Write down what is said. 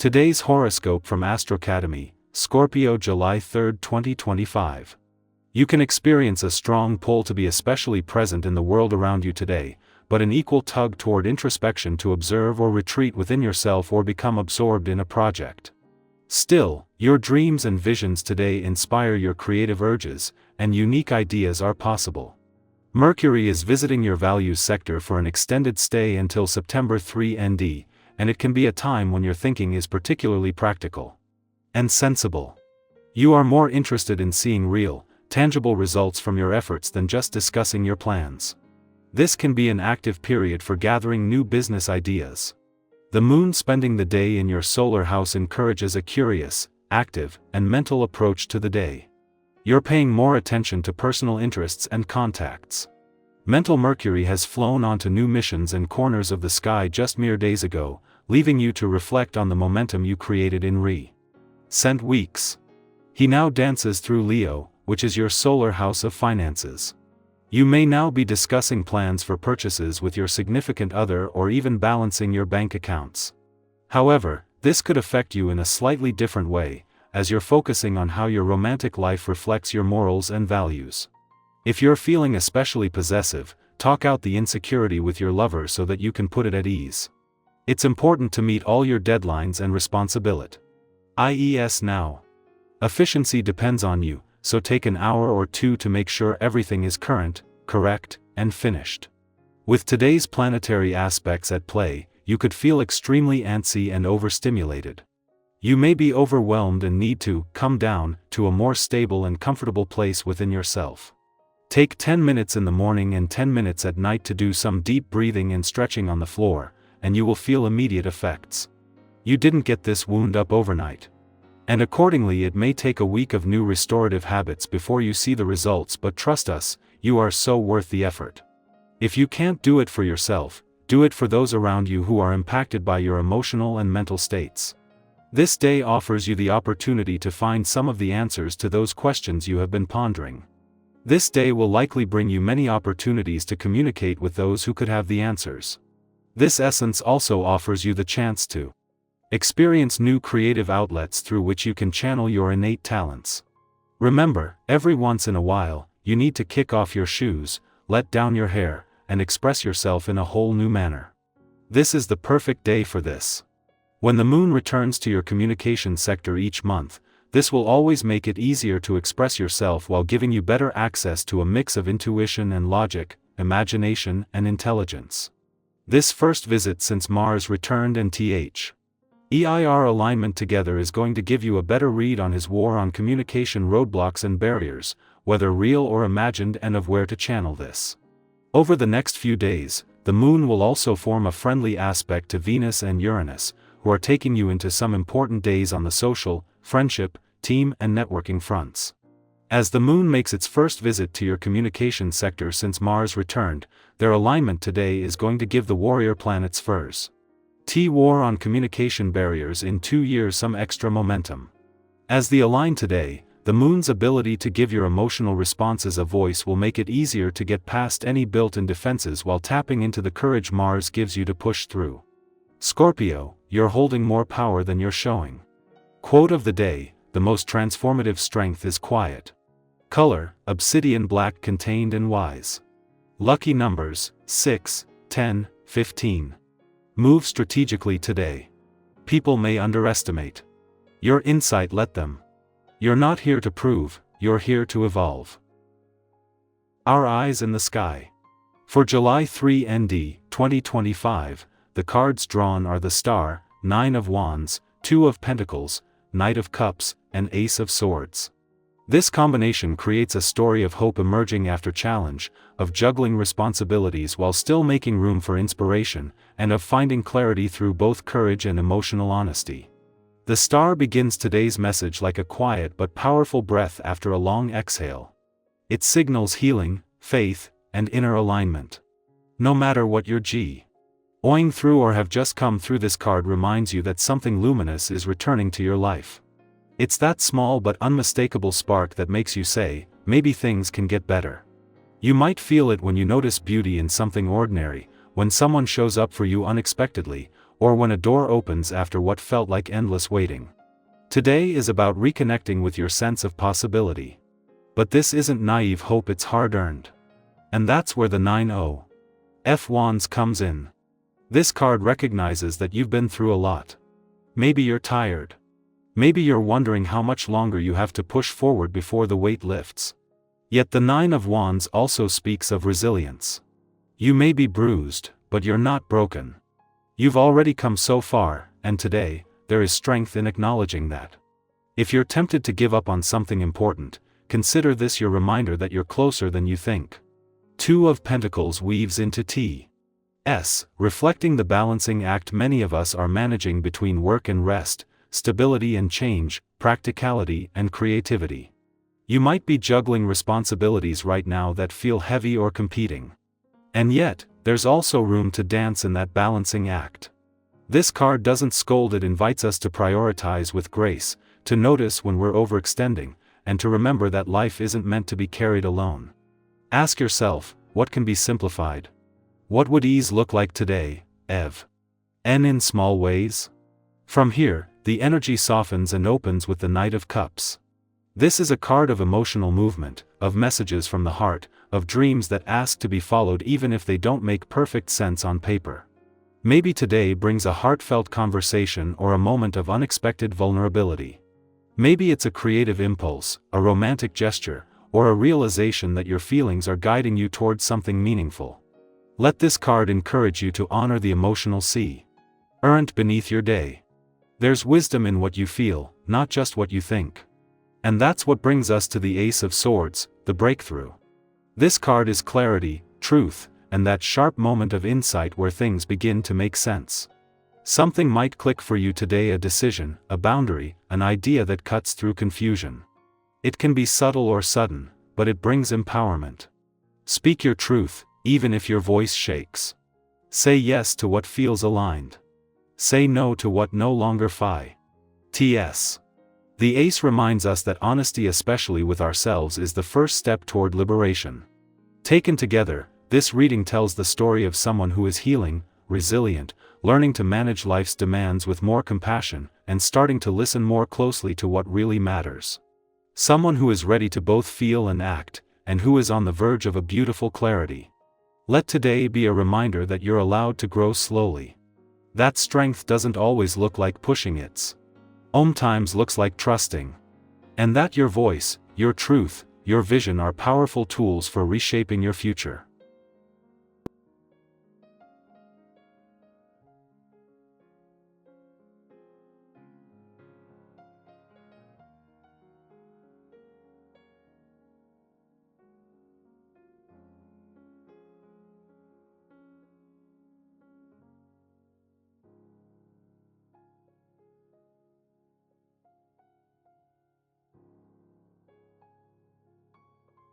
Today's horoscope from Astrocademy, Scorpio, July 3, 2025. You can experience a strong pull to be especially present in the world around you today, but an equal tug toward introspection to observe or retreat within yourself or become absorbed in a project. Still, your dreams and visions today inspire your creative urges, and unique ideas are possible. Mercury is visiting your values sector for an extended stay until September 3 ND, and it can be a time when your thinking is particularly practical and sensible. You are more interested in seeing real, tangible results from your efforts than just discussing your plans. This can be an active period for gathering new business ideas. The moon spending the day in your solar house encourages a curious, active, and mental approach to the day. You're paying more attention to personal interests and contacts. Mental Mercury has flown onto new missions and corners of the sky just mere days ago, leaving you to reflect on the momentum you created in recent weeks. He now dances through Leo, which is your solar house of finances. You may now be discussing plans for purchases with your significant other or even balancing your bank accounts. However, this could affect you in a slightly different way, as you're focusing on how your romantic life reflects your morals and values. If you're feeling especially possessive, talk out the insecurity with your lover so that you can put it at ease. It's important to meet all your deadlines and responsibilities now. Efficiency depends on you, so take an hour or two to make sure everything is current, correct, and finished. With today's planetary aspects at play, you could feel extremely antsy and overstimulated. You may be overwhelmed and need to come down to a more stable and comfortable place within yourself. Take 10 minutes in the morning and 10 minutes at night to do some deep breathing and stretching on the floor, and you will feel immediate effects. You didn't get this wound up overnight. And accordingly, it may take a week of new restorative habits before you see the results, but trust us, you are so worth the effort. If you can't do it for yourself, do it for those around you who are impacted by your emotional and mental states. This day offers you the opportunity to find some of the answers to those questions you have been pondering. This day will likely bring you many opportunities to communicate with those who could have the answers. This essence also offers you the chance to experience new creative outlets through which you can channel your innate talents. Remember, every once in a while, you need to kick off your shoes, let down your hair, and express yourself in a whole new manner. This is the perfect day for this. When the moon returns to your communication sector each month, this will always make it easier to express yourself while giving you better access to a mix of intuition and logic, imagination and intelligence. This first visit since Mars returned and EIR alignment together is going to give you a better read on his war on communication roadblocks and barriers, whether real or imagined, and of where to channel this. Over the next few days, the moon will also form a friendly aspect to Venus and Uranus, who are taking you into some important days on the social, friendship, team and networking fronts. As the moon makes its first visit to your communication sector since Mars returned, their alignment today is going to give the warrior planet's war on communication barriers in 2 years some extra momentum. As they align today, the moon's ability to give your emotional responses a voice will make it easier to get past any built-in defenses while tapping into the courage Mars gives you to push through. Scorpio, you're holding more power than you're showing. Quote of the day: the most transformative strength is quiet. Color: obsidian black, contained and wise. Lucky numbers: 6, 10, 15. Move strategically today. People may underestimate your insight, let them. You're not here to prove, you're here to evolve. Our eyes in the sky. For July 3 ND, 2025, the cards drawn are the Star, 9 of Wands, 2 of Pentacles, Knight of Cups, and Ace of Swords. This combination creates a story of hope emerging after challenge, of juggling responsibilities while still making room for inspiration, and of finding clarity through both courage and emotional honesty. The Star begins today's message like a quiet but powerful breath after a long exhale. It signals healing, faith, and inner alignment. No matter what you're going through or have just come through, this card reminds you that something luminous is returning to your life. It's that small but unmistakable spark that makes you say, maybe things can get better. You might feel it when you notice beauty in something ordinary, when someone shows up for you unexpectedly, or when a door opens after what felt like endless waiting. Today is about reconnecting with your sense of possibility. But this isn't naive hope, it's hard-earned. And that's where the 9-0 Wands comes in. This card recognizes that you've been through a lot. Maybe you're tired. Maybe you're wondering how much longer you have to push forward before the weight lifts. Yet the 9 of Wands also speaks of resilience. You may be bruised, but you're not broken. You've already come so far, and today, there is strength in acknowledging that. If you're tempted to give up on something important, consider this your reminder that you're closer than you think. 2 of Pentacles weaves into T.S., reflecting the balancing act many of us are managing between work and rest, stability and change, practicality and creativity. You might be juggling responsibilities right now that feel heavy or competing. And yet, there's also room to dance in that balancing act. This card doesn't scold, it invites us to prioritize with grace, to notice when we're overextending, and to remember that life isn't meant to be carried alone. Ask yourself, what can be simplified? What would ease look like today, Ev? And in small ways? From here, the energy softens and opens with the Knight of Cups. This is a card of emotional movement, of messages from the heart, of dreams that ask to be followed even if they don't make perfect sense on paper. Maybe today brings a heartfelt conversation or a moment of unexpected vulnerability. Maybe it's a creative impulse, a romantic gesture, or a realization that your feelings are guiding you towards something meaningful. Let this card encourage you to honor the emotional sea current beneath your day. There's wisdom in what you feel, not just what you think. And that's what brings us to the Ace of Swords, the breakthrough. This card is clarity, truth, and that sharp moment of insight where things begin to make sense. Something might click for you today, a decision, a boundary, an idea that cuts through confusion. It can be subtle or sudden, but it brings empowerment. Speak your truth, even if your voice shakes. Say yes to what feels aligned. Say no to what no longer fits. The Ace reminds us that honesty, especially with ourselves, is the first step toward liberation. Taken together, this reading tells the story of someone who is healing, resilient, learning to manage life's demands with more compassion, and starting to listen more closely to what really matters. Someone who is ready to both feel and act, and who is on the verge of a beautiful clarity. Let today be a reminder that you're allowed to grow slowly. That strength doesn't always look like pushing, it's sometimes looks like trusting. And that your voice, your truth, your vision are powerful tools for reshaping your future.